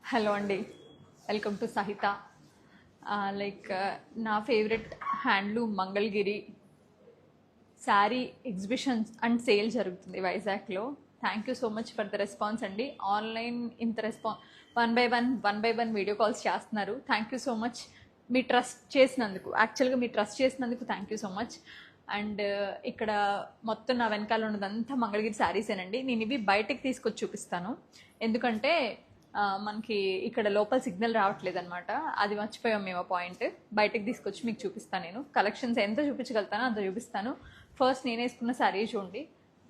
Hello అండి, welcome to Sahitha. నా favourite handloom Mangalagiri sari exhibitions and sale జరుగుతుంది వైజాగ్లో. Thank you so much for the response అండి. ఆన్లైన్ ఇంత one by one video calls చేస్తున్నారు. థ్యాంక్ యూ సో మచ్ మీ trust చేసినందుకు. యాక్చువల్గా మీ ట్రస్ట్ చేసినందుకు thank you so much. And ఇక్కడ మొత్తం నా వెనకాల ఉన్నదంతా మంగళగిరి శారీసేనండి. నేను ఇవి బయటకు తీసుకొచ్చి చూపిస్తాను, ఎందుకంటే మనకి ఇక్కడ లోపల సిగ్నల్ రావట్లేదు అనమాట. అది మర్చిపోయాం మేము ఆ పాయింట్. బయటకు తీసుకొచ్చి మీకు చూపిస్తాను. నేను కలెక్షన్స్ ఎంత చూపించగలుగుతానో అంత చూపిస్తాను. ఫస్ట్ నేను వేసుకున్న శారీ చూడండి,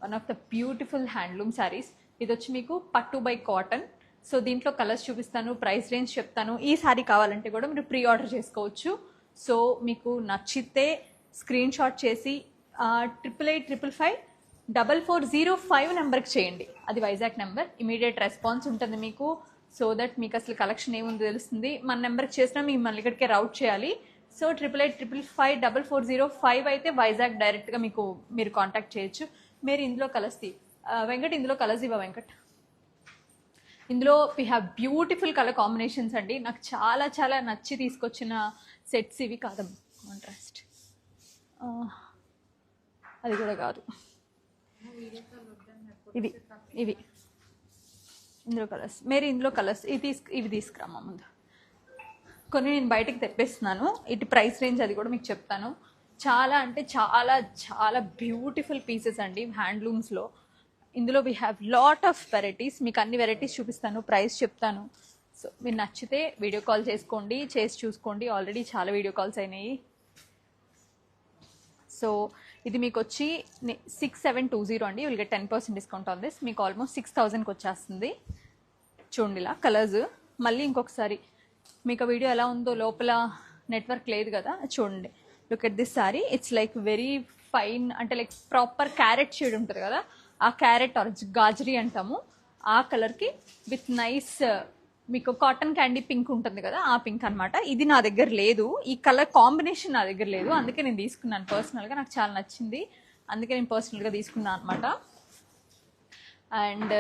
one of the beautiful handloom saris. ఇది వచ్చి మీకు పట్టు బై కాటన్. సో దీంట్లో కలర్స్ చూపిస్తాను, ప్రైస్ రేంజ్ చెప్తాను. ఈ శారీ కావాలంటే కూడా మీరు ప్రీ ఆర్డర్ చేసుకోవచ్చు. సో మీకు నచ్చితే స్క్రీన్ షాట్ చేసి 8885554405 నెంబర్కి చేయండి. అది వైజాగ్ నెంబర్. ఇమీడియట్ రెస్పాన్స్ ఉంటుంది మీకు. సో దట్ మీకు అసలు కలెక్షన్ ఏముందో తెలుస్తుంది. మన నెంబర్కి చేసినా మీకు మళ్ళీ ఇక్కడికే రౌట్ చేయాలి. సో 8885554405 అయితే వైజాగ్ డైరెక్ట్గా మీరు కాంటాక్ట్ చేయొచ్చు. మీరు ఇందులో కలర్స్ వెంకట్, ఇందులో కలర్స్ ఇవ్వ వెంకట్. ఇందులో we have beautiful colour combinations అండి. నాకు చాలా చాలా నచ్చి తీసుకొచ్చిన సెట్స్ ఇవి. కాదమ్మా, కాంట్రాస్ట్ అది కూడా కాదు, ఇవి ఇందులో కలర్స్. మీరు ఇందులో కలర్స్ ఇవి తీసుకురామా ముందు. కొన్ని నేను బయటకు తెప్పిస్తున్నాను. ఇటు ప్రైస్ రేంజ్ అది కూడా మీకు చెప్తాను. చాలా అంటే చాలా చాలా బ్యూటిఫుల్ పీసెస్ అండి హ్యాండ్లూమ్స్లో. ఇందులో we have lot of varieties. మీకు అన్ని వెరైటీస్ చూపిస్తాను, ప్రైస్ చెప్తాను. సో మీరు నచ్చితే వీడియో కాల్ చేసుకోండి, చేసి చూసుకోండి. ఆల్రెడీ చాలా వీడియో కాల్స్ అయినాయి. సో ఇది మీకు వచ్చి 6720 అండి. Will get 10% discount on this. మీకు ఆల్మోస్ట్ 6000కి వచ్చేస్తుంది. చూడండి ఇలా కలర్స్. మళ్ళీ ఇంకొకసారి మీకు ఆ వీడియో ఎలా ఉందో, లోపల నెట్వర్క్ లేదు కదా, చూడండి. Look at this sorry. It's like very fine, అంటే లైక్ ప్రాపర్ క్యారెట్ షేడ్ ఉంటుంది కదా, ఆ క్యారెట్ ఆరెంజ్ గాజరీ అంటాము, ఆ కలర్కి విత్ నైస్ మీకు కాటన్ క్యాండీ పింక్ ఉంటుంది కదా, ఆ పింక్ అనమాట. ఇది నా దగ్గర లేదు, ఈ కలర్ కాంబినేషన్ నా దగ్గర లేదు. అందుకే నేను తీసుకున్నాను పర్సనల్గా. నాకు చాలా నచ్చింది, అందుకే నేను పర్సనల్గా తీసుకున్నాను అనమాట. అండ్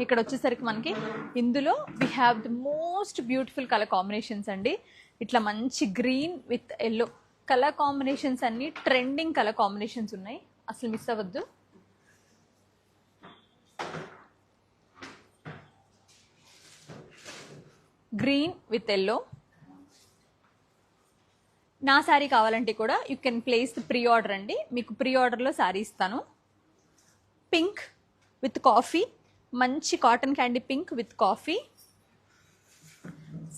ఇక్కడ వచ్చేసరికి మనకి ఇందులో we have the most beautiful colour combinations అండి. ఇట్లా మంచి green with yellow colour combinations, అన్ని ట్రెండింగ్ కలర్ కాంబినేషన్స్ ఉన్నాయి, అసలు మిస్ అవ్వద్దు. Green with yellow. నా శారీ కావాలంటే కూడా you can place the pre order అండి. మీకు ప్రీ ఆర్డర్లో శారీ ఇస్తాను. పింక్ విత్ కాఫీ, మంచి cotton candy pink with coffee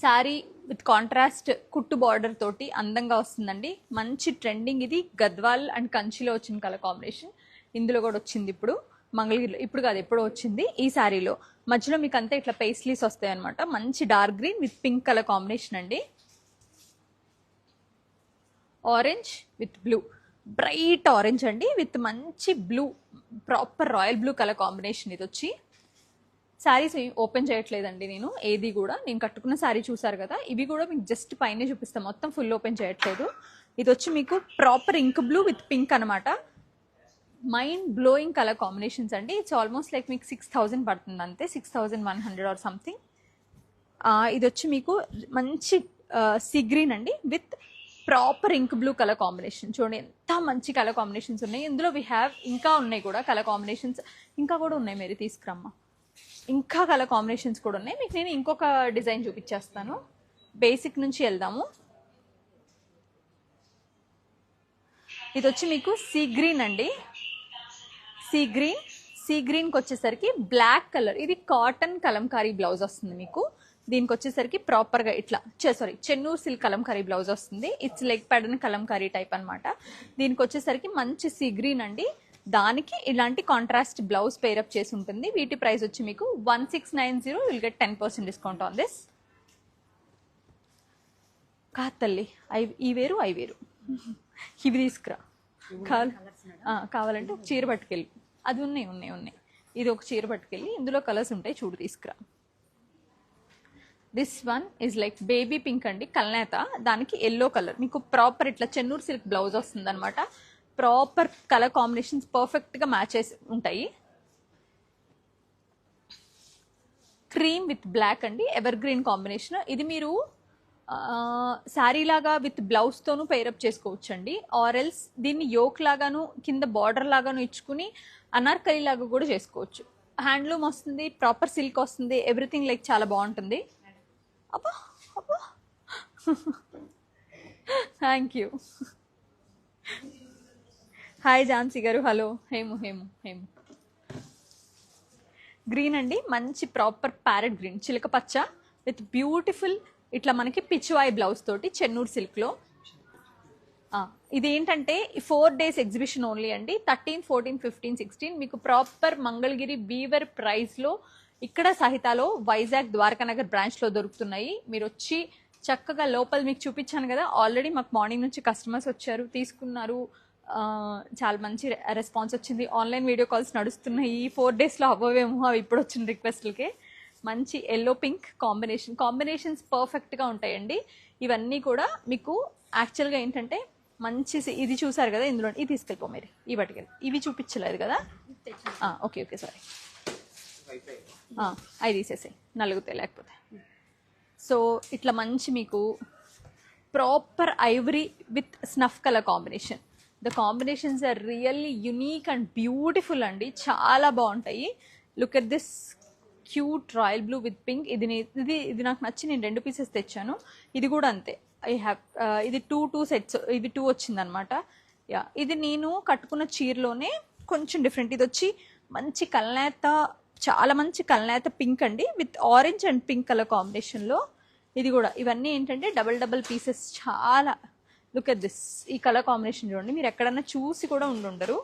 sari with contrast కుట్టు బార్డర్ తోటి అందంగా వస్తుందండి. మంచి ట్రెండింగ్. ఇది గద్వాల్ అండ్ కంచిలో వచ్చిన కలర్ కాంబినేషన్. ఇందులో కూడా వచ్చింది ఇప్పుడు మంగళగిరిలో, ఇప్పుడు కాదు ఎప్పుడో వచ్చింది. ఈ శారీలో మధ్యలో మీకు అంతా ఇట్లా పేస్లీస్ వస్తాయి అనమాట. మంచి dark green with pink colour combination అండి. Orange with blue, bright orange అండి విత్ మంచి blue, proper royal blue colour combination. ఇది వచ్చి శారీస్ ఓపెన్ చేయట్లేదండి నేను ఏది కూడా. నేను కట్టుకున్న శారీ చూసారు కదా, ఇవి కూడా మీకు జస్ట్ పైనే చూపిస్తాను, మొత్తం ఫుల్ ఓపెన్ చేయట్లేదు. ఇది వచ్చి మీకు proper ink blue with pink అనమాట. మైండ్ బ్లోయింగ్ కలర్ కాంబినేషన్స్ అండి. ఇట్స్ ఆల్మోస్ట్ లైక్ మీకు 6000 పడుతుంది అంతే, 6100 ఆర్ సంథింగ్. ఇది వచ్చి మీకు మంచి సీ గ్రీన్ అండి with proper ink blue colour combination. చూడండి ఎంత మంచి కలర్ కాంబినేషన్స్ ఉన్నాయి ఇందులో. వీ హ్యావ్ ఇంకా ఉన్నాయి కూడా కలర్ కాంబినేషన్స్, ఇంకా కూడా ఉన్నాయి, మీరు తీసుకురమ్మా. ఇంకా కలర్ కాంబినేషన్స్ కూడా ఉన్నాయి. మీకు నేను ఇంకొక డిజైన్ చూపించేస్తాను. బేసిక్ నుంచి వెళ్దాము. ఇది వచ్చి మీకు సీ గ్రీన్ అండి. సీ గ్రీన్కి వచ్చేసరికి బ్లాక్ కలర్. ఇది కాటన్ కలంకారీ బ్లౌజ్ వస్తుంది మీకు. దీనికి వచ్చేసరికి ప్రాపర్గా ఇట్లా చెన్నూరు సిల్క్ కలంకారీ బ్లౌజ్ వస్తుంది. It's like Pedana Kalamkari type అనమాట. దీనికి వచ్చేసరికి మంచి సీ గ్రీన్ అండి. దానికి ఇలాంటి కాంట్రాస్ట్ బ్లౌజ్ పేరప్ చేసి ఉంటుంది. వీటి ప్రైస్ వచ్చి మీకు 1690. Will get 10% discount on this. కాదు తల్లి, ఈ వేరు అవి వేరు, ఇవి తీసుకురా. కావాలంటే ఒక చీర పట్టుకెళ్ళి, అది ఉన్నాయి. ఇది ఒక చీర పట్టుకెళ్ళి, ఇందులో కలర్స్ ఉంటాయి చూడు, తీసుకురా. This one is like baby pink అండి, కల్నేత. దానికి ఎల్లో కలర్ మీకు ప్రాపర్ ఇట్లా చెన్నూరు సిల్క్ బ్లౌజ్ వస్తుంది అనమాట. ప్రాపర్ కలర్ కాంబినేషన్స్ పర్ఫెక్ట్గా మ్యాచెస్ ఉంటాయి. క్రీమ్ విత్ బ్లాక్ అండి, ఎవర్ గ్రీన్ కాంబినేషన్. ఇది మీరు శారీ లాగా విత్ బ్లౌజ్తోనూ పేరప్ చేసుకోవచ్చు అండి, ఆరెల్స్ దీన్ని యోక్ లాగాను కింద బార్డర్ లాగాను ఇచ్చుకుని అనార్కలి లాగా కూడా చేసుకోవచ్చు. హ్యాండ్లూమ్ వస్తుంది, ప్రాపర్ సిల్క్ వస్తుంది, ఎవ్రీథింగ్ లైక్ చాలా బాగుంటుంది. అబ్బా అబ్బా థ్యాంక్ యూ. హాయ్ ఝాన్సీ గారు. హలో. హేము హేము హేము. గ్రీన్ అండి, మంచి ప్రాపర్ ప్యారెట్ గ్రీన్, చిలక పచ్చ విత్ బ్యూటిఫుల్ ఇట్లా మనకి పిచ్వాయ్ బ్లౌజ్ తోటి చెన్నూరు సిల్క్లో. ఇది ఏంటంటే 4 days ఎగ్జిబిషన్ ఓన్లీ అండి, 13, 14, 15, 16 మీకు ప్రాపర్ మంగళగిరి వీవర్ ప్రైస్లో ఇక్కడ సహితాలో వైజాగ్ ద్వారకానగర్ బ్రాంచ్లో దొరుకుతున్నాయి. మీరు వచ్చి చక్కగా లోపల మీకు చూపించాను కదా, ఆల్రెడీ మాకు మార్నింగ్ నుంచి కస్టమర్స్ వచ్చారు, తీసుకున్నారు, చాలా మంచి రెస్పాన్స్ వచ్చింది. ఆన్లైన్ వీడియో కాల్స్ నడుస్తున్నాయి. ఈ 4 daysలో అవ్వవేమో అవి ఇప్పుడు వచ్చిన రిక్వెస్ట్లకే. మంచి ఎల్లో పింక్ కాంబినేషన్స్ పర్ఫెక్ట్గా ఉంటాయండి. ఇవన్నీ కూడా మీకు యాక్చువల్గా ఏంటంటే మంచి ఇది చూసారు కదా, ఇందులో ఇది తీసుకెళ్ళిపో మీరు, ఈ పట్టుకెళ్ళి, ఇవి చూపించలేదు కదా. ఓకే ఓకే సారీ, అవి తీసేసాయి, నలుగుతాయి లేకపోతే. సో ఇట్లా మంచి మీకు proper ivory with snuff colour combination. The combinations are really unique and beautiful అండి, చాలా బాగుంటాయి. Look at this cute royal blue with pink. ఇది నాకు నచ్చి నేను 2 pieces తెచ్చాను. ఇది కూడా అంతే, ఐ హ్యావ్ ఇది 2 sets, ఇవి 2 వచ్చిందనమాట. యా, ఇది నేను కట్టుకున్న చీరలోనే కొంచెం డిఫరెంట్. ఇది వచ్చి మంచి కల్నేత, చాలా మంచి కల్నేత పింక్ అండి with orange and pink colour కాంబినేషన్లో. ఇది కూడా ఇవన్నీ ఏంటంటే డబల్ పీసెస్. చాలా లుక్ ఎట్ దిస్, ఈ కలర్ కాంబినేషన్ చూడండి, మీరు ఎక్కడన్నా చూసి కూడా ఉండరు.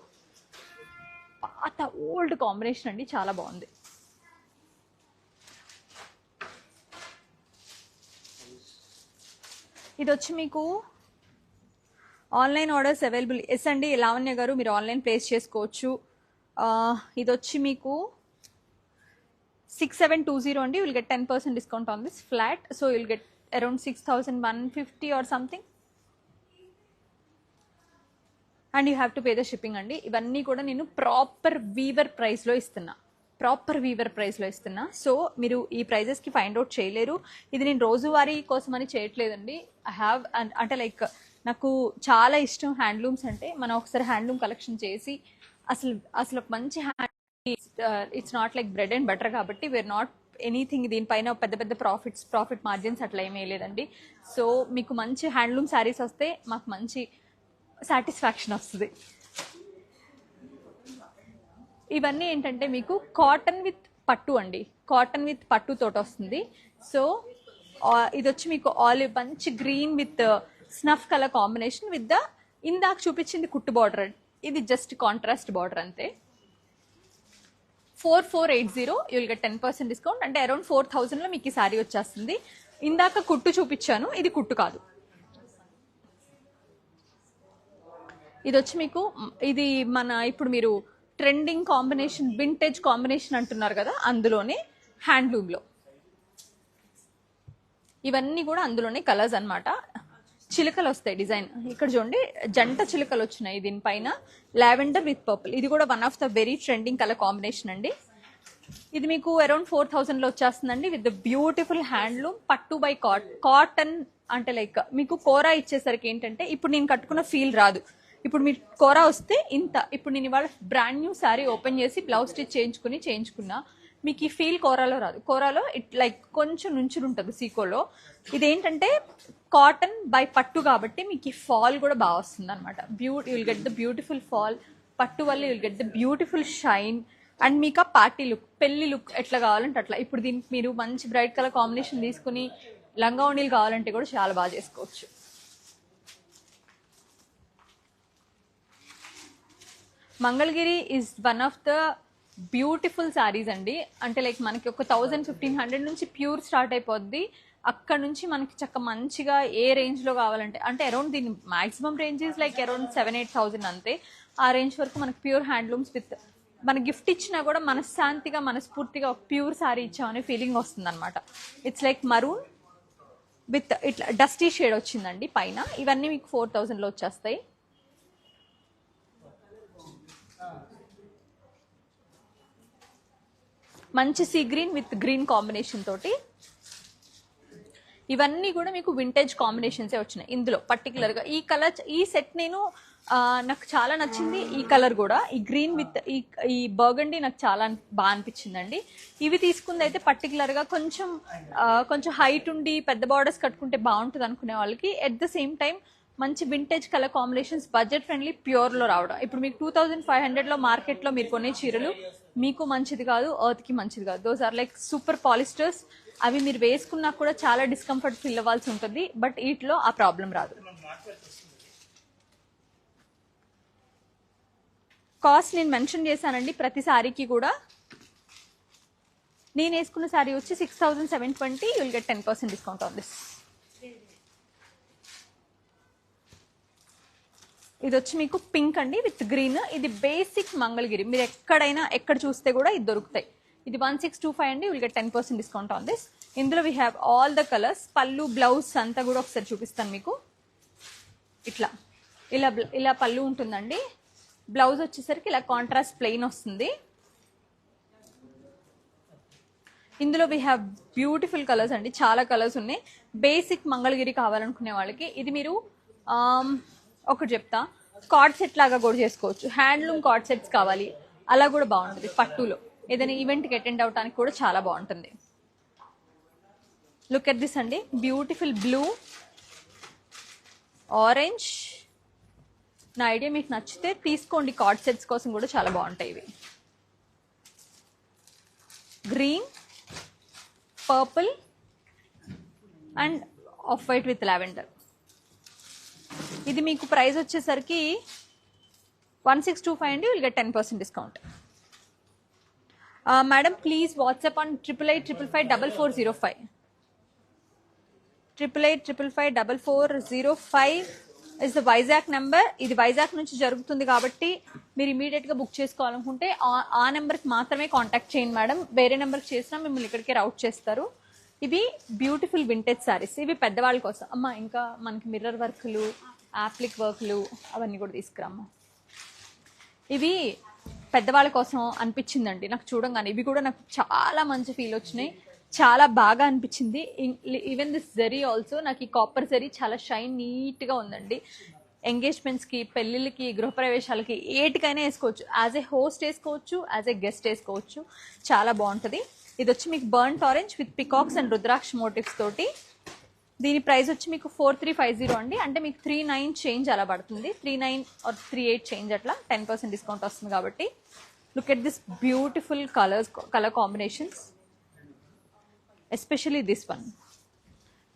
పాత ఓల్డ్ కాంబినేషన్ అండి, చాలా బాగుంది. ఇది వచ్చి మీకు ఆన్లైన్ ఆర్డర్స్ అవైలబుల్. ఎస్ అండి లావణ్య గారు, మీరు ఆన్లైన్ ప్లేస్ చేసుకోవచ్చు. ఇది వచ్చి మీకు 6720 అండి. Will get 10% discount on this flat. So will get around 6150 or something, and you have to pay the shipping అండి. ఇవన్నీ కూడా నేను ప్రాపర్ వీవర్ ప్రైస్లో ఇస్తున్నా. సో మీరు ఈ ప్రైజెస్కి ఫైండ్ అవుట్ చేయలేరు. ఇది నేను రోజువారీ కోసం అని చేయట్లేదండి. ఐ హ్యావ్ అంటే లైక్ నాకు చాలా ఇష్టం హ్యాండ్లూమ్స్ అంటే. మనం ఒకసారి హ్యాండ్లూమ్ కలెక్షన్ చేసి అసలు మంచి it's not like bread and butter కాబట్టి వీఆర్ నాట్ ఎనీథింగ్ దీనిపైన పెద్ద ప్రాఫిట్ మార్జిన్స్ అట్లా ఏమీ లేదండి. సో మీకు మంచి హ్యాండ్లూమ్ శారీస్ వస్తే మాకు మంచి సాటిస్ఫాక్షన్ వస్తుంది. ఇవన్నీ ఏంటంటే మీకు కాటన్ విత్ పట్టు అండి, కాటన్ విత్ పట్టు తోట వస్తుంది. సో ఇది వచ్చి మీకు ఆలివ్ మంచి green with snuff colour combination with the ఇందాక చూపించింది కుట్టు బార్డర్. ఇది జస్ట్ కాంట్రాస్ట్ బార్డర్ అంతే. 4480 యూ విల్ గెట్ 10% డిస్కౌంట్, అంటే అరౌండ్ 4000లో మీకు ఈ శారీ వచ్చేస్తుంది. ఇందాక కుట్టు చూపించాను, ఇది కుట్టు కాదు. ఇది వచ్చి మీకు ఇది మన ఇప్పుడు మీరు ట్రెండింగ్ కాంబినేషన్, వింటేజ్ కాంబినేషన్ అంటున్నారు కదా, అందులోనే హ్యాండ్లూమ్లో ఇవన్నీ కూడా అందులోనే కలర్స్ అనమాట. చిలుకలు వస్తాయి డిజైన్. ఇక్కడ చూడండి జంట చిలుకలు వచ్చినాయి దీనిపైన, లావెండర్ విత్ పర్పుల్. ఇది కూడా one of the very trending colour combination అండి. ఇది మీకు అరౌండ్ 4000లో వచ్చేస్తుందండి విత్ ద బ్యూటిఫుల్ హ్యాండ్లూమ్ పట్టు బై కాటన్. అంటే లైక్ మీకు కోరా ఇచ్చేసరికి ఏంటంటే ఇప్పుడు నేను కట్టుకున్న ఫీల్ రాదు. ఇప్పుడు మీరు కోరా వస్తే ఇంత, ఇప్పుడు నేను ఇవాళ బ్రాండ్ న్యూ శారీ ఓపెన్ చేసి బ్లౌజ్ స్టిచ్ చేయించుకున్నా మీకు ఈ ఫీల్ కోరాలో రాదు. కోరాలో ఇట్ లైక్ కొంచెం నుంచుని ఉంటుంది సీకోలో. ఇదేంటంటే కాటన్ బై పట్టు కాబట్టి మీకు ఈ ఫాల్ కూడా బాగా వస్తుంది అనమాట. You will get the beautiful fall. పట్టు వల్ల you will get the beautiful shine and మీకు ఆ పార్టీ లుక్, పెళ్లి లుక్ ఎట్లా కావాలంటే అట్లా. ఇప్పుడు దీనికి మీరు మంచి బ్రైట్ కలర్ కాంబినేషన్ తీసుకుని లంగా ఓణీలు కావాలంటే కూడా చాలా బాగా చేసుకోవచ్చు. Mangalagiri is one of the beautiful saris అండి. అంటే లైక్ మనకి ఒక 1000-1500 నుంచి ప్యూర్ స్టార్ట్ అయిపోద్ది. అక్కడ నుంచి మనకి చక్క మంచిగా ఏ రేంజ్లో కావాలంటే, అంటే అరౌండ్ దీని maximum range is like around 7-8,000 అంతే. ఆ రేంజ్ వరకు మనకి ప్యూర్ హ్యాండ్లూమ్స్ విత్ మన గిఫ్ట్ ఇచ్చినా కూడా మనశ్శాంతిగా మనస్ఫూర్తిగా ఒక ప్యూర్ శారీ ఇచ్చామనే ఫీలింగ్ వస్తుంది అనమాట. ఇట్స్ లైక్ మరూన్ విత్ ఇట్లా డస్టీ షేడ్ వచ్చిందండి పైన. ఇవన్నీ మీకు 4000లో వచ్చేస్తాయి. మంచి sea green with green combination తోటి. ఇవన్నీ కూడా మీకు వింటేజ్ కాంబినేషన్సే వచ్చినాయి ఇందులో. పర్టికులర్గా ఈ కలర్, ఈ సెట్ నేను నాకు చాలా నచ్చింది. ఈ కలర్ కూడా, ఈ గ్రీన్ విత్ ఈ బర్గండీ నాకు చాలా బాగా అనిపించిందండి. ఇవి తీసుకుంది అయితే పర్టికులర్గా కొంచెం హైట్ ఉండి పెద్ద బార్డర్స్ కట్టుకుంటే బాగుంటుంది అనుకునే వాళ్ళకి, ఎట్ ద సేమ్ టైం మంచి vintage colour combinations, budget friendly, ప్యూర్లో రావడం. ఇప్పుడు మీకు 2500లో మార్కెట్లో మీరు కొనే చీరలు మీకు మంచిది కాదు, ఎర్త్కి మంచిది కాదు. Those are like super polyesters. అవి మీరు వేసుకున్నా కూడా చాలా డిస్కంఫర్ట్ ఫీల్ అవ్వాల్సి ఉంటుంది. బట్ వీటిలో ఆ ప్రాబ్లం రాదు. కాస్ట్ నేను మెన్షన్ చేశానండి ప్రతి శారీకి కూడా. నేను వేసుకున్న శారీ వచ్చి 6720. You will get 10% discount on this. ఇది వచ్చి మీకు పింక్ అండి విత్ గ్రీన్. ఇది బేసిక్ మంగళగిరి. మీరు ఎక్కడ చూస్తే కూడా ఇది దొరుకుతాయి. ఇది 1625 అండి. Will get 10% discount on this. ఇందులో we have all the colours. పళ్ళు, బ్లౌజ్ అంతా కూడా ఒకసారి చూపిస్తాను మీకు. ఇలా పళ్ళు ఉంటుందండి. బ్లౌజ్ వచ్చేసరికి ఇలా కాంట్రాస్ట్ ప్లెయిన్ వస్తుంది. ఇందులో వీ హ్యావ్ బ్యూటిఫుల్ కలర్స్ అండి, చాలా కలర్స్ ఉన్నాయి. బేసిక్ మంగళగిరి కావాలనుకునే వాళ్ళకి ఇది మీరు ఒకటి చెప్తా, కార్డ్ సెట్ లాగా కూడా చేసుకోవచ్చు. హ్యాండ్లూమ్ కార్డ్ సెట్స్ కావాలి అలా కూడా బాగుంటుంది. పట్టులో ఏదైనా ఈవెంట్కి అటెండ్ అవడానికి కూడా చాలా బాగుంటుంది. లుక్ ఎట్ దిస్ అండి, బ్యూటిఫుల్ బ్లూ, ఆరెంజ్. నా ఐడియా మీకు నచ్చితే తీసుకోండి. కార్డ్ సెట్స్ కోసం కూడా చాలా బాగుంటాయి ఇవి. Green, purple and off white with lavender. ఇది మీకు ప్రైస్ వచ్చేసరికి 1625 అండి. Will get 10% discount. Madam please WhatsApp on 8885554405. 8885554405 is the Vizag number. ఇది వైజాగ్ నుంచి జరుగుతుంది కాబట్టి మీరు ఇమీడియట్గా బుక్ చేసుకోవాలనుకుంటే ఆ నెంబర్కి మాత్రమే కాంటాక్ట్ చేయండి మేడం. వేరే నెంబర్కి చేసినా మిమ్మల్ని ఇక్కడికే రౌట్ చేస్తారు. ఇవి బ్యూటిఫుల్ వింటేజ్ శారీస్. ఇవి పెద్దవాళ్ళ కోసం. అమ్మ ఇంకా మనకి మిర్రర్ వర్క్లు, యాప్లిక్ వర్క్లు అవన్నీ కూడా తీసుకురామ్మా. ఇవి పెద్దవాళ్ళ కోసం అనిపించిందండి నాకు చూడంగానే. ఇవి కూడా నాకు చాలా మంచి ఫీల్ వచ్చినాయి, చాలా బాగా అనిపించింది. ఈవెన్ దిస్ జరీ ఆల్సో, నాకు ఈ కాపర్ జరీ చాలా షైన్ నీట్గా ఉందండి. ఎంగేజ్మెంట్స్కి, పెళ్ళిళ్ళకి, గృహప్రవేశాలకి ఏటికైనా వేసుకోవచ్చు. యాజ్ ఏ హోస్ట్ వేసుకోవచ్చు, యాజ్ ఏ గెస్ట్ వేసుకోవచ్చు. చాలా బాగుంటుంది. ఇది వచ్చి మీకు burnt orange with peacocks and rudraksha motives తోటి. దీని ప్రైస్ వచ్చి మీకు 4350 అండి. అంటే మీకు 39 చేంజ్ అలా పడుతుంది. 39 or 38 చేంజ్ అట్లా 10% డిస్కౌంట్ వస్తుంది కాబట్టి. Look at this beautiful colour combinations, especially this one.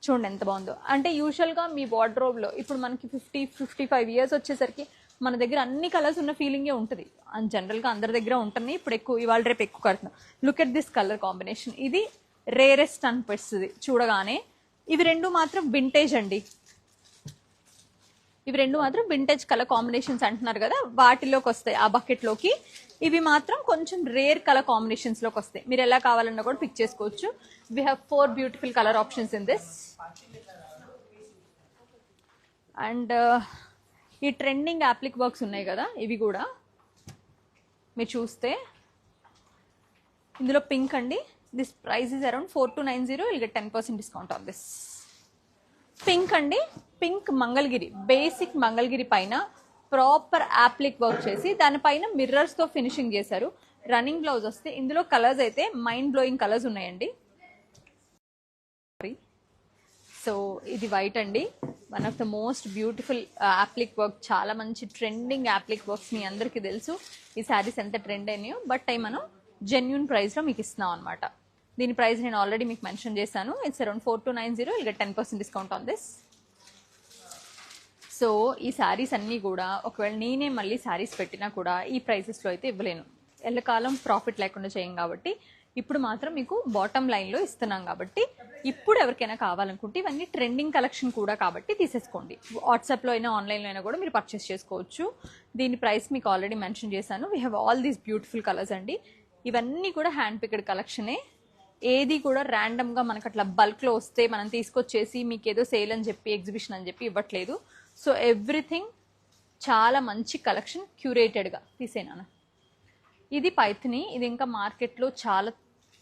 చూడండి ఎంత బాగుందో. అంటే యూజువల్గా మీ వార్డ్రోబ్లో ఇప్పుడు మనకి 50-55 ఇయర్స్ వచ్చేసరికి మన దగ్గర అన్ని కలర్స్ ఉన్న ఫీలింగే ఉంటుంది. అండ్ జనరల్గా అందరి దగ్గర ఉంటుంది. ఇప్పుడు ఇవాళ రేపు ఎక్కువ కడుతున్నాం. Look at this colour combination. ఇది రేరెస్ట్ అనిపిస్తుంది చూడగానే. ఇవి రెండు మాత్రం వింటేజ్ అండి. ఇవి రెండు మాత్రం వింటేజ్ కలర్ కాంబినేషన్స్ అంటున్నారు కదా, వాటిలోకి వస్తాయి ఆ బకెట్లోకి. ఇవి మాత్రం కొంచెం రేర్ కలర్ కాంబినేషన్స్లోకి వస్తాయి. మీరు ఎలా కావాలన్నా కూడా పిక్ చేసుకోవచ్చు. We have 4 beautiful colour options in this. And ఈ ట్రెండింగ్ యాప్లిక్ వర్క్స్ ఉన్నాయి కదా, ఇవి కూడా మీరు చూస్తే ఇందులో పింక్ అండి. This price is around 4290. Will get 10% discount on this. Pink అండి, పింక్ మంగళగిరి, బేసిక్ మంగళగిరి పైన ప్రాపర్ యాప్లిక్ వర్క్ చేసి దానిపైన మిర్రర్స్తో ఫినిషింగ్ చేశారు. రన్నింగ్ బ్లౌజ్ వస్తే ఇందులో కలర్స్ అయితే మైండ్ బ్లోయింగ్ కలర్స్ ఉన్నాయండి. సో ఇది వైట్ అండి, one of the most beautiful appliqué work. చాలా మంచి ట్రెండింగ్ యాప్లిక్ వర్క్స్ మీ అందరికీ తెలుసు. ఈ శారీస్ ఎంత ట్రెండ్ అయినాయో, బట్ అవి మనం జెన్యూన్ ప్రైస్లో మీకు ఇస్తున్నాం అనమాట. దీని ప్రైస్ నేను ఆల్రెడీ మీకు మెన్షన్ చేశాను. It's around 4290. Will get 10% discount on this. So ఈ శారీస్ అన్నీ కూడా ఒకవేళ నేనే మళ్ళీ శారీస్ పెట్టినా కూడా ఈ ప్రైసెస్లో అయితే ఇవ్వలేను. ఎల్లకాలం ప్రాఫిట్ లేకుండా చేయం కాబట్టి ఇప్పుడు మాత్రం మీకు బాటమ్ లైన్లో ఇస్తున్నాం. కాబట్టి ఇప్పుడు ఎవరికైనా కావాలనుకుంటే ఇవన్నీ ట్రెండింగ్ కలెక్షన్ కూడా కాబట్టి తీసేసుకోండి. వాట్సాప్లో అయినా ఆన్లైన్లో అయినా కూడా మీరు పర్చేస్ చేసుకోవచ్చు. దీని ప్రైస్ మీకు ఆల్రెడీ మెన్షన్ చేశాను. We have all these beautiful colours అండి. ఇవన్నీ కూడా హ్యాండ్ పిక్డ్ కలెక్షనే. ఏది కూడా ర్యాండమ్గా మనకు అట్లా బల్క్లో వస్తే మనం తీసుకొచ్చేసి మీకు ఏదో సేల్ అని చెప్పి, ఎగ్జిబిషన్ అని చెప్పి ఇవ్వట్లేదు. సో ఎవ్రీథింగ్ చాలా మంచి కలెక్షన్, క్యూరేటెడ్గా తీసేనా. ఇది పైథిని. ఇది ఇంకా మార్కెట్లో చాలా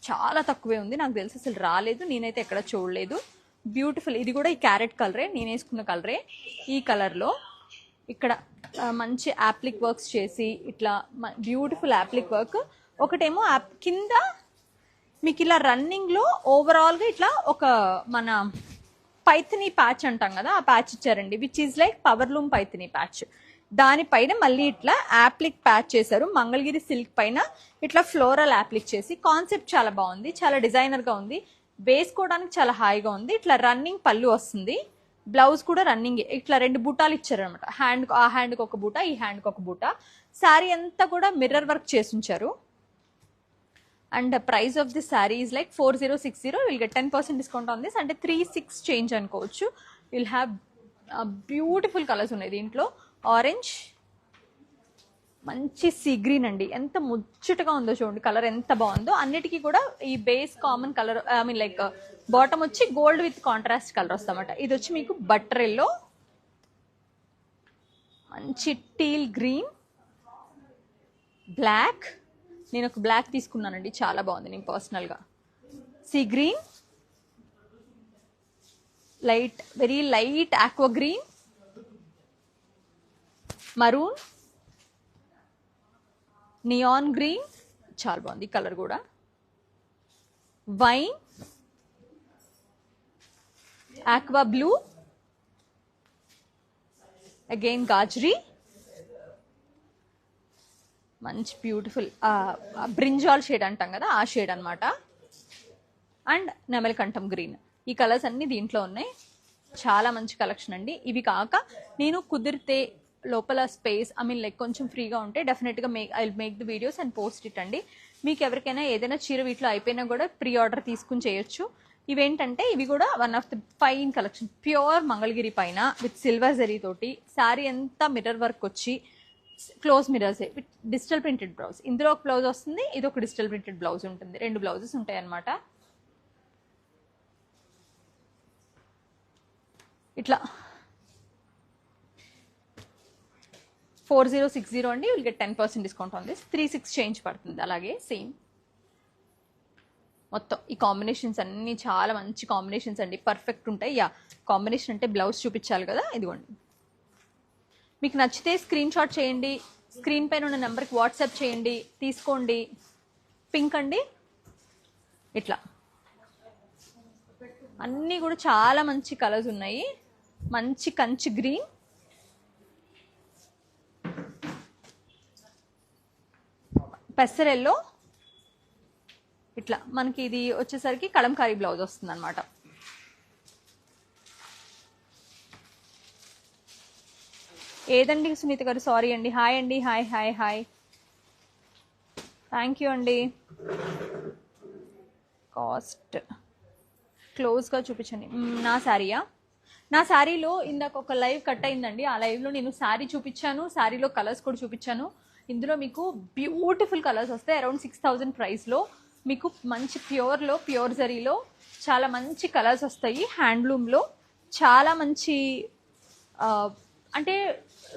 చాలా తక్కువే ఉంది, నాకు తెలిసి అసలు రాలేదు, నేనైతే ఎక్కడ చూడలేదు. బ్యూటిఫుల్. ఇది కూడా ఈ క్యారెట్ కలరే, నేను వేసుకున్న కలరే. ఈ కలర్లో ఇక్కడ మంచి యాప్లిక్ వర్క్స్ చేసి ఇట్లా బ్యూటిఫుల్ యాప్లిక్ వర్క్. ఒకటేమో కింద మీకు ఇలా రన్నింగ్లో ఓవరాల్గా ఇట్లా ఒక మన పైథినీ ప్యాచ్ అంటాం కదా, ఆ ప్యాచ్ ఇచ్చారండి, which is like powerloom Paithani patch. దానిపైన మళ్ళీ ఇట్లా యాప్లిక్ ప్యాచ్ చేశారు. మంగళగిరి సిల్క్ పైన ఇట్లా ఫ్లోరల్ యాప్లిక్ చేసి, కాన్సెప్ట్ చాలా బాగుంది, చాలా డిజైనర్గా ఉంది, వేసుకోవడానికి చాలా హాయిగా ఉంది. ఇట్లా రన్నింగ్ పళ్ళు వస్తుంది, బ్లౌజ్ కూడా రన్నింగ్. ఇట్లా 2 బూటాలు ఇచ్చారనమాట, ఆ హ్యాండ్కి ఒక బూట, ఈ హ్యాండ్కి ఒక బూట. శారీ అంతా కూడా మిర్రర్ వర్క్ చేసి ఉంచారు. And price of this sari is like 4060. Will get 10% discount on this. అంటే 36 చేంజ్ అనుకోవచ్చు. విల్ హ్యావ్ బ్యూటిఫుల్ కలర్స్ ఉన్నాయి దీంట్లో. ఆరెంజ్, మంచి సీ గ్రీన్ అండి, ఎంత ముచ్చటగా ఉందో చూడండి, కలర్ ఎంత బాగుందో. అన్నిటికీ కూడా ఈ base common colour, I mean like bottom వచ్చి గోల్డ్ విత్ కాంట్రాస్ట్ కలర్ వస్తామట. ఇది వచ్చి మీకు బటర్ ఎల్లో, మంచి టీల్ గ్రీన్, బ్లాక్. నేను ఒక బ్లాక్ తీసుకున్నానండి, చాలా బాగుంది నేను పర్సనల్గా. Sea green, light, very light aqua green, maroon, neon green, చాలా బాగుంది కలర్ కూడా. వైన్, ఆక్వా బ్లూ, అగైన్ గాజరీ, మంచి బ్యూటిఫుల్ బ్రింజాల్ షేడ్ అంటాం కదా, ఆ షేడ్ అనమాట. అండ్ నెమలికంఠం గ్రీన్. ఈ కలర్స్ అన్నీ దీంట్లో ఉన్నాయి. చాలా మంచి కలెక్షన్ అండి. ఇవి కాక నేను కుదిరితే లోపల స్పేస్, ఐ మీన్ లైక్ కొంచెం ఫ్రీగా ఉంటే డెఫినెట్గా I make the videos and post it అండి. మీకు ఎవరికైనా ఏదైనా చీర వీటిలో అయిపోయినా కూడా ప్రీ ఆర్డర్ తీసుకుని చేయొచ్చు. ఇవేంటంటే ఇవి కూడా one of the fine collection. Pure Mangalagiri పైన విత్ సిల్వర్ జరీ తోటి శారీ అంతా మిర్రర్ వర్క్ వచ్చి close mirrors with digital printed blouse. ఇందులో ఒక బ్లౌజ్ వస్తుంది, ఇది ఒక డిజిటల్ ప్రింటెడ్ బ్లౌజ్ ఉంటుంది, 2 బ్లౌజెస్ ఉంటాయి అన్నమాట. ఇట్లా 4060 అండి. Will get 10% discount on this. 36 change పడుతుంది. అలాగే సేమ్ మొత్తం ఈ కాంబినేషన్స్ అన్నీ చాలా మంచి కాంబినేషన్స్ అండి, పర్ఫెక్ట్ ఉంటాయి. యా, కాంబినేషన్ అంటే బ్లౌజ్ చూపించాలి కదా, ఇదిగోండి. మీకు నచ్చితే స్క్రీన్ షాట్ చేయండి, స్క్రీన్ పైన ఉన్న నెంబర్కి వాట్సాప్ చేయండి, తీసుకోండి. పింక్ అండి, ఇట్లా అన్నీ కూడా చాలా మంచి కలర్స్ ఉన్నాయి. మంచి కంచి గ్రీన్, పెసరెల్లో, ఇట్లా మనకి ఇది వచ్చేసరికి కలంకారీ బ్లౌజ్ వస్తుంది అనమాట. ఏదండి సునీత గారు, సారీ అండి. హాయ్ అండి, hi hi hi, thank you అండి. కాస్ట్ క్లోజ్గా చూపించండి. నా శారీయా? నా శారీలో ఇందాక ఒక లైవ్ కట్ అయిందండి, ఆ లైవ్లో నేను శారీ చూపించాను, శారీలో కలర్స్ కూడా చూపించాను. ఇందులో మీకు బ్యూటిఫుల్ కలర్స్ వస్తాయి. అరౌండ్ 6000 ప్రైస్లో మీకు మంచి ప్యూర్లో, ప్యూర్ జరీలో చాలా మంచి కలర్స్ వస్తాయి. హ్యాండ్లూమ్లో చాలా మంచి, అంటే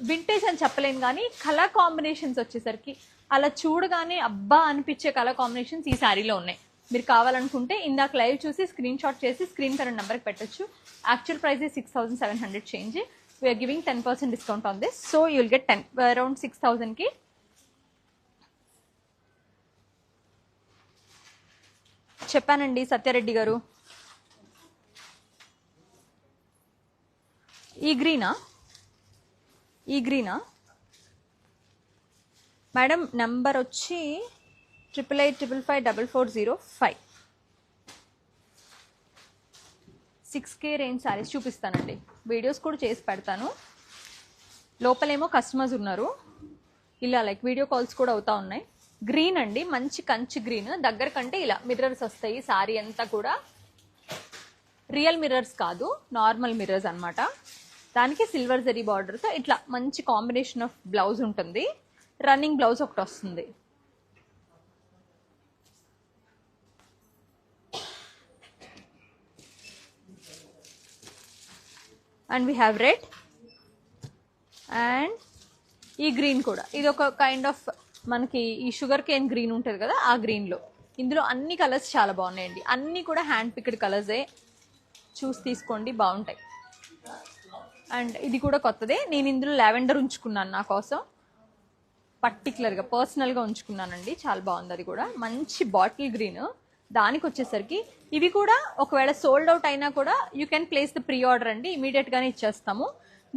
వింటేజ్ అని చెప్పలేను కానీ కలర్ కాంబినేషన్స్ వచ్చేసరికి అలా చూడగానే అబ్బా అనిపించే కలర్ కాంబినేషన్స్ ఈ శారీలో ఉన్నాయి. మీరు కావాలనుకుంటే ఇందాక లైవ్ చూసి స్క్రీన్ షాట్ చేసి స్క్రీన్ పైన నెంబర్కి పెట్టచ్చు. Actual price 6700 change. We are giving 10% discount on this. So you will get around 6000కి. చెప్పానండి సత్యారెడ్డి గారు. ఈ గ్రీనా? ఈ గ్రీనా మేడం? నెంబర్ వచ్చి 8885554405. 6K రేంజ్ శారీస్ చూపిస్తానండి, వీడియోస్ కూడా చేసి పెడతాను. లోపలేమో కస్టమర్స్ ఉన్నారు, ఇలా లైక్ వీడియో కాల్స్ కూడా అవుతా ఉన్నాయి. గ్రీన్ అండి, మంచి కంచి గ్రీన్. దగ్గర కంటే ఇలా మిర్రర్స్ వస్తాయి. శారీ అంతా కూడా రియల్ మిర్రర్స్ కాదు, నార్మల్ మిర్రర్స్ అనమాట. దానికి సిల్వర్ జరీ బార్డర్తో ఇట్లా మంచి కాంబినేషన్ ఆఫ్ బ్లౌజ్ ఉంటుంది. రన్నింగ్ బ్లౌజ్ ఒకటి వస్తుంది. And we have read and ఈ గ్రీన్ కూడా. ఇది ఒక కైండ్ ఆఫ్ మనకి ఈ షుగర్ కేన్ గ్రీన్ ఉంటుంది కదా, ఆ గ్రీన్లో ఇందులో అన్ని కలర్స్ చాలా బాగున్నాయండి, అన్నీ కూడా హ్యాండ్ పిక్డ్ కలర్సే, చూసి తీసుకోండి, బాగుంటాయి. అండ్ ఇది కూడా కొత్తదే, నేను ఇందులో లావెండర్ ఉంచుకున్నాను నా కోసం, పర్టికులర్గా పర్సనల్గా ఉంచుకున్నానండి, చాలా బాగుంది. అది కూడా మంచి బాటిల్ గ్రీన్. దానికి వచ్చేసరికి ఇవి కూడా ఒకవేళ సోల్డ్ అవుట్ అయినా కూడా you can place the pre order అండి, ఇమీడియట్గానే ఇచ్చేస్తాము.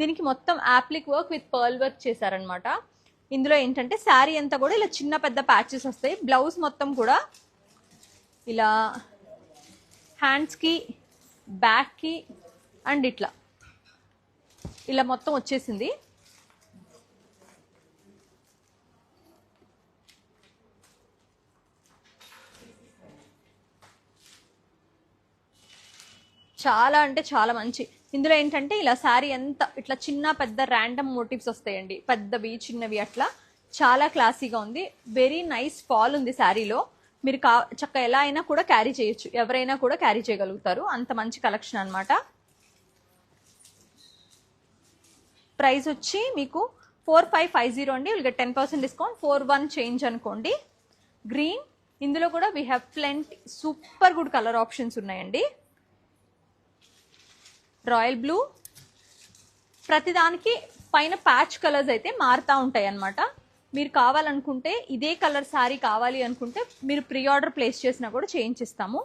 దీనికి మొత్తం appliqué work with pearl work చేశారనమాట. ఇందులో ఏంటంటే శారీ అంతా కూడా ఇలా చిన్న పెద్ద ప్యాచెస్ వస్తాయి. బ్లౌజ్ మొత్తం కూడా ఇలా హ్యాండ్స్కి, బ్యాక్కి అండ్ ఇట్లా ఇలా మొత్తం వచ్చేసింది. చాలా అంటే చాలా మంచి. ఇందులో ఏంటంటే ఇలా శారీ ఎంత ఇట్లా చిన్న పెద్ద ర్యాండమ్ మోటివ్స్ వస్తాయండి, పెద్దవి చిన్నవి అట్లా, చాలా క్లాసీగా ఉంది. వెరీ నైస్ ఫాల్ ఉంది శారీలో. మీరు చక్క ఎలా అయినా కూడా క్యారీ చేయొచ్చు, ఎవరైనా కూడా క్యారీ చేయగలుగుతారు, అంత మంచి కలెక్షన్ అనమాట. ప్రైస్ వచ్చి మీకు 4550 అండి. Will get 10% discount. 41 చేంజ్ అనుకోండి. గ్రీన్, ఇందులో కూడా we have plenty super good colour options ఉన్నాయండి. రాయల్ బ్లూ, ప్రతిదానికి పైన ప్యాచ్ కలర్స్ అయితే మారుతూ ఉంటాయి అన్నమాట. మీరు కావాలనుకుంటే ఇదే కలర్ శారీ కావాలి అనుకుంటే మీరు ప్రీ ఆర్డర్ ప్లేస్ చేసినా కూడా చేయించిస్తాము.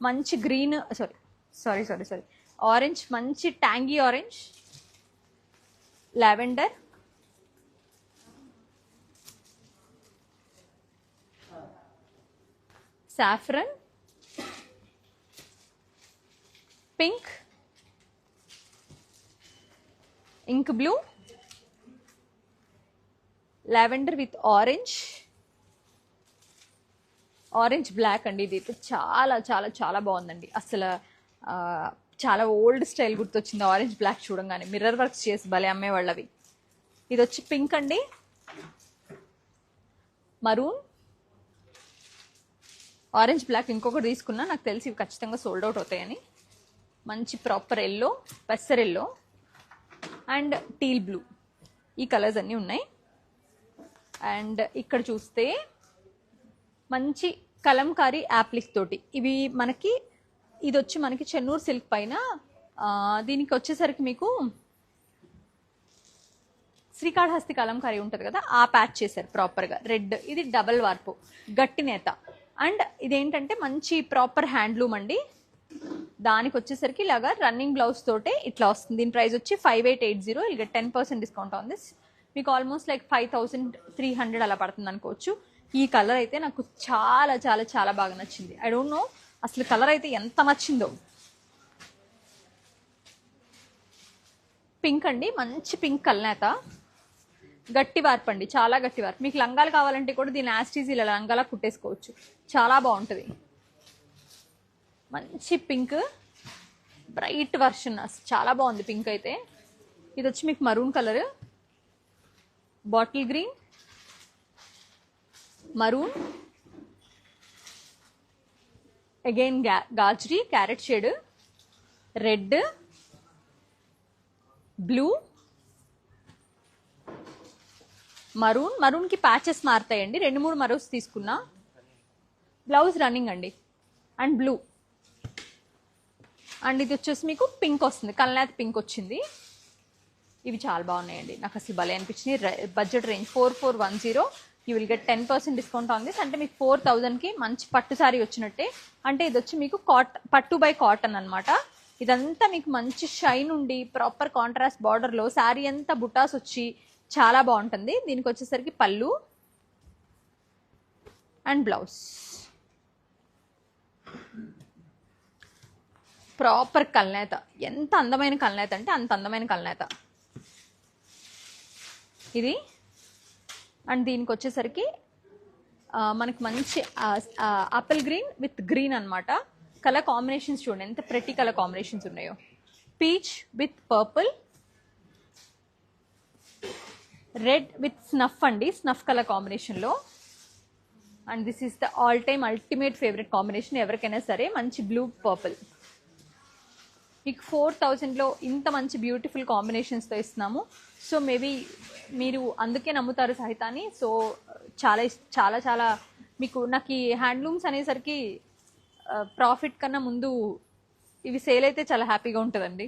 మంచి గ్రీన్, సారీ ఆరెంజ్, మంచి tangy orange, lavender, saffron, pink, ink blue, lavender with orange, orange black అండి. ఇది అయితే చాలా చాలా చాలా బాగుందండి. అసలు చాలా ఓల్డ్ స్టైల్ గుర్తొచ్చింది ఆరెంజ్ బ్లాక్ చూడంగానే. మిర్రర్ వర్క్స్ చేసి భలే అమ్మేవాళ్ళవి. ఇది వచ్చి పింక్ అండి, మరూన్, ఆరెంజ్ బ్లాక్ ఇంకొకటి తీసుకున్నా, నాకు తెలిసి ఇవి ఖచ్చితంగా సోల్డ్ అవుట్ అవుతాయని. మంచి ప్రాపర్ ఎల్లో, పెసర్ ఎల్లో అండ్ టీల్ బ్లూ, ఈ కలర్స్ అన్నీ ఉన్నాయి. అండ్ ఇక్కడ చూస్తే మంచి కలంకారీ యాప్లిక్ తోటి ఇవి మనకి, ఇది వచ్చి మనకి చెన్నూరు సిల్క్ పైన, దీనికి వచ్చేసరికి మీకు శ్రీకాళహస్తి కలంకారీ ఉంటుంది కదా, ఆ ప్యాచ్ చేశారు ప్రాపర్గా. రెడ్, ఇది డబల్ వార్పు గట్టి నేత. అండ్ ఇదేంటంటే మంచి ప్రాపర్ హ్యాండ్లూమ్ అండి. దానికి వచ్చేసరికి ఇలాగా రన్నింగ్ బ్లౌజ్ తోటే ఇట్లా వస్తుంది. దీని ప్రైస్ వచ్చి 5880. ఇక 10% డిస్కౌంట్ ఆన్ దిస్. మీకు ఆల్మోస్ట్ లైక్ 5300 అలా పడుతుంది అనుకోవచ్చు. ఈ కలర్ అయితే నాకు చాలా చాలా చాలా బాగా నచ్చింది. ఐ డోంట్ నో అసలు కలర్ అయితే ఎంత నచ్చిందో. పింక్ అండి, మంచి పింక్ కల్నేత, గట్టి వార్పు అండి, చాలా గట్టి వార్పు. మీకు లంగాలు కావాలంటే కూడా దీని యాస్టీజ్ ఇలా లంగాలా కుట్టేసుకోవచ్చు, చాలా బాగుంటుంది. మంచి పింక్, బ్రైట్ వర్షన్, చాలా బాగుంది పింక్ అయితే. ఇది వచ్చి మీకు maroon colour, bottle green, maroon, again గాజరీ carrot shade, red, blue, maroon. మరూన్కి ప్యాచెస్ మారుతాయండి, 2-3 మరూన్స్ తీసుకున్నా. బ్లౌజ్ రన్నింగ్ అండి. And blue. అండ్ ఇది వచ్చేసి మీకు పింక్ వస్తుంది, కల్నేత పింక్ వచ్చింది. ఇవి చాలా బాగున్నాయండి, నాకు అసలు భలే అనిపించినాయి. Budget range 4410. You will get 10% discount on this. అంటే మీకు 4000కి మంచి పట్టు సారీ వచ్చినట్టే. అంటే ఇది వచ్చి మీకు పట్టు బై కాటన్ అనమాట. ఇదంతా మీకు మంచి షైన్ ఉండి ప్రాపర్ కాంట్రాస్ట్ బార్డర్లో శారీ అంతా బుటాస్ వచ్చి చాలా బాగుంటుంది. దీనికి వచ్చేసరికి పళ్ళు అండ్ బ్లౌజ్. ప్రాపర్ కల్నేత, ఎంత అందమైన కల్నేత అంటే అంత అందమైన కల్నేత ఇది. అండ్ దీనికి వచ్చేసరికి మనకి మంచి ఆపిల్ గ్రీన్ విత్ గ్రీన్ అనమాట. కలర్ కాంబినేషన్స్ చూడండి ఎంత ప్రెటీ కలర్ కాంబినేషన్స్ ఉన్నాయో. Peach with purple, red with snuff అండి, స్నఫ్ కలర్ కాంబినేషన్లో. And this is the all time ultimate favourite combination ఎవరికైనా సరే, మంచి బ్లూ పర్పుల్. మీకు 4000లో ఇంత మంచి బ్యూటిఫుల్ కాంబినేషన్స్తో ఇస్తున్నాము. సో మేబీ మీరు అందుకే నమ్ముతారు సహితాన్ని. సో చాలా చాలా చాలా మీకు నాకు ఈ హ్యాండ్లూమ్స్ అనేసరికి ప్రాఫిట్ కన్నా ముందు ఇవి సేల్ అయితే చాలా హ్యాపీగా ఉంటుందండి.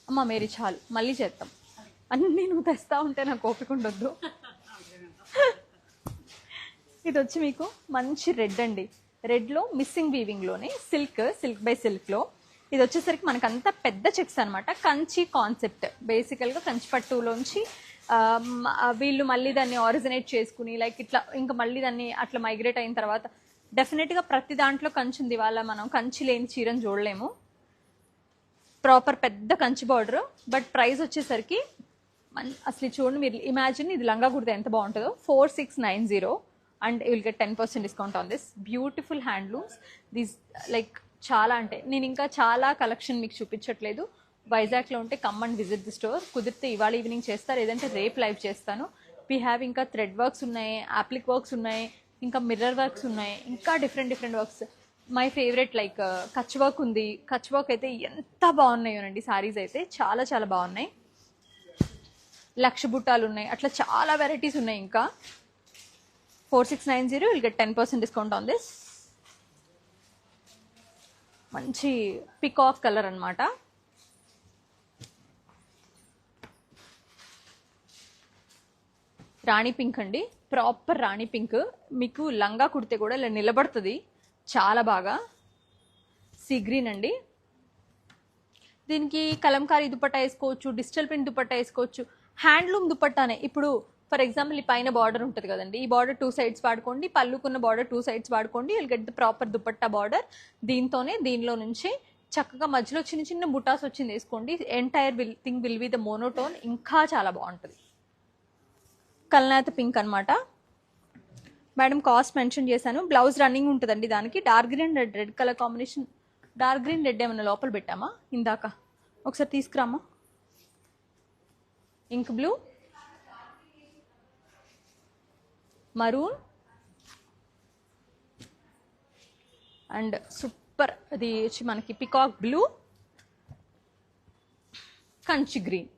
అమ్మ మేరీ చాలు, మళ్ళీ చేద్దాం. అన్నీ నువ్వు తెస్తా ఉంటే నాకు ఓపిక ఉండొద్దు. ఇది వచ్చి మీకు మంచి రెడ్ అండి. రెడ్లో మిస్సింగ్ వీవింగ్లోనే సిల్క్ బై సిల్క్లో ఇది వచ్చేసరికి మనకంతా పెద్ద చెక్స్ అనమాట. కంచి కాన్సెప్ట్, బేసికల్గా కంచి పట్టులోంచి వీళ్ళు మళ్ళీ దాన్ని ఆరిజినేట్ చేసుకుని లైక్ ఇట్లా ఇంకా మళ్ళీ దాన్ని అట్లా మైగ్రేట్ అయిన తర్వాత డెఫినెట్గా ప్రతి దాంట్లో కంచి ఉంది. వాళ్ళ మనం కంచి లేని చీరను చూడలేము. ప్రాపర్ పెద్ద కంచి బార్డర్, బట్ ప్రైస్ వచ్చేసరికి అసలు చూడండి మీరు ఇమాజిన్ ఇది లంగా కుడితే ఎంత బాగుంటుందో. 4690 and you will get 10% discount on this beautiful handlooms. These like చాలా అంటే నేను ఇంకా చాలా కలెక్షన్ మీకు చూపించట్లేదు. వైజాగ్లో ఉంటే come and visit the store. కుదిరితే ఇవాళ ఈవినింగ్ చేస్తారు, లేదంటే రేపు లైవ్ చేస్తాను. వీ హ్యావ్ ఇంకా థ్రెడ్ వర్క్స్ ఉన్నాయి, యాప్లిక్ వర్క్స్ ఉన్నాయి, ఇంకా మిర్రర్ వర్క్స్ ఉన్నాయి, ఇంకా different works. My favourite like Kutch work ఉంది. కచ్ వర్క్ అయితే ఎంత బాగున్నాయోనండి, సారీస్ అయితే చాలా చాలా బాగున్నాయి. లక్ష బుట్టాలు ఉన్నాయి, అట్లా చాలా వెరైటీస్ ఉన్నాయి. ఇంకా 4690 will get 10% discount on this. మంచి పికాక్ కలర్ అనమాట. రాణి పింక్ అండి, ప్రాపర్ రాణి పింక్. మీకు లంగా కుడితే కూడా ఇలా నిలబడుతుంది చాలా బాగా. సీ గ్రీన్ అండి. దీనికి కలంకారీ దుపట్టా వేసుకోవచ్చు, డిజిటల్ ప్రింట్ దుపట్టా వేసుకోవచ్చు, హ్యాండ్లూమ్ దుపట్టానే. ఇప్పుడు ఫర్ ఎగ్జాంపుల్ ఈ పైన బార్డర్ ఉంటుంది కదండి, ఈ బార్డర్ 2 సైడ్స్ వాడుకోండి, పళ్ళుకున్న బార్డర్ 2 సైడ్స్ వాడుకోండి. Will get the proper dupatta border. దీనిలో నుంచి చక్కగా మధ్యలో చిన్న చిన్న బుటాస్ వచ్చింది వేసుకోండి. Entire thing will be the monotone, ఇంకా చాలా బాగుంటుంది. కల్నాథ్ పింక్ అనమాట. మేడం కాస్ట్ మెన్షన్ చేశాను. బ్లౌజ్ రన్నింగ్ ఉంటుందండి దానికి. Dark green red colour combination. Dark green red ఏమన్నా లోపల పెట్టామా ఇందాక? ఒకసారి తీసుకురామా. Ink blue, maroon and super అది వచ్చి మనకి పికాక్ బ్లూ, కంచి గ్రీన్.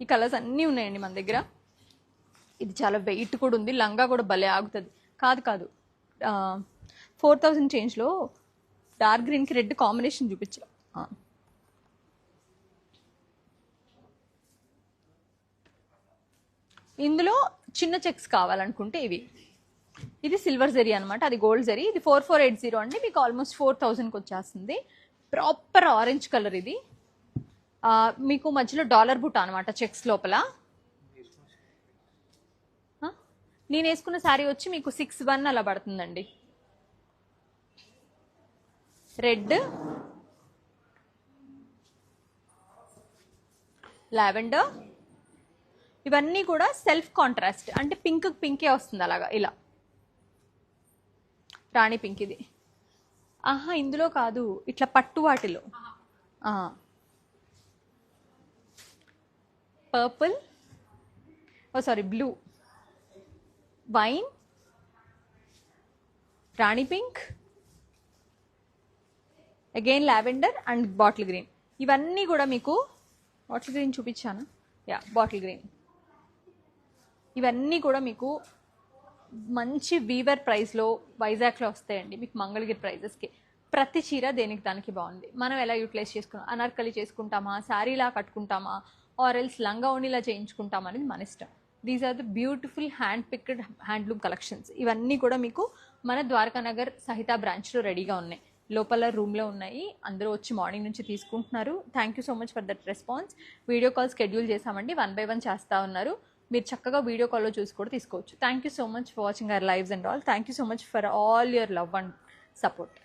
ఈ కలర్స్ అన్నీ ఉన్నాయండి మన దగ్గర. ఇది చాలా వెయిట్ కూడా ఉంది, లంగా కూడా భలే ఆగుతుంది. కాదు 4000 చేంజ్లో డార్క్ గ్రీన్కి రెడ్ కాంబినేషన్ చూపించా. ఇందులో చిన్న చెక్స్ కావాలనుకుంటే ఇది సిల్వర్ జరీ అనమాట, అది గోల్డ్ జరీ. ఇది 4480 అండి, మీకు ఆల్మోస్ట్ 4000కి వచ్చేస్తుంది. ప్రాపర్ ఆరెంజ్ కలర్ ఇది. మీకు మధ్యలో డాలర్ బుట్ట అనమాట చెక్స్ లోపల. నేను వేసుకున్న శారీ వచ్చి మీకు 61 అలా పడుతుందండి. రెడ్, లావెండర్, ఇవన్నీ కూడా సెల్ఫ్ కాంట్రాస్ట్, అంటే పింకే వస్తుంది అలాగా ఇలా. రాణి పింక్ ఇది. ఇందులో కాదు, ఇట్లా పట్టు వాటిలో. Purple, blue, wine, Rani pink, again lavender and bottle green. ఇవన్నీ కూడా మీకు బాటిల్ గ్రీన్ చూపించాను, బాటిల్ గ్రీన్. ఇవన్నీ కూడా మీకు మంచి వీవర్ ప్రైస్లో వైజాగ్లో వస్తాయండి మీకు మంగళగిరి ప్రైజెస్కి. ప్రతి చీర దేనికి దానికి బాగుంది. మనం ఎలా యూటిలైజ్ చేసుకున్నాం, అనార్కలి చేసుకుంటామా, శారీలా కట్టుకుంటామా, ఆర్ ఎల్స్ లంగా ఓణిలా చేయించుకుంటామా అనేది మన ఇష్టం. These are the beautiful hand picked handloom collections. ఇవన్నీ కూడా మీకు మన ద్వారకానగర్ సహిత బ్రాంచ్లో రెడీగా ఉన్నాయి. లోపల రూమ్లో ఉన్నాయి, అందరూ వచ్చి మార్నింగ్ నుంచి తీసుకుంటున్నారు. Thank you so much for that response. Video call schedule చేసామండి, 1 by 1 చేస్తూ ఉన్నారు. మీరు చక్కగా వీడియో కాల్లో చూసి కూడా తీసుకోవచ్చు. Thank you so much for watching our lives and all. Thank you so much for all your love and support.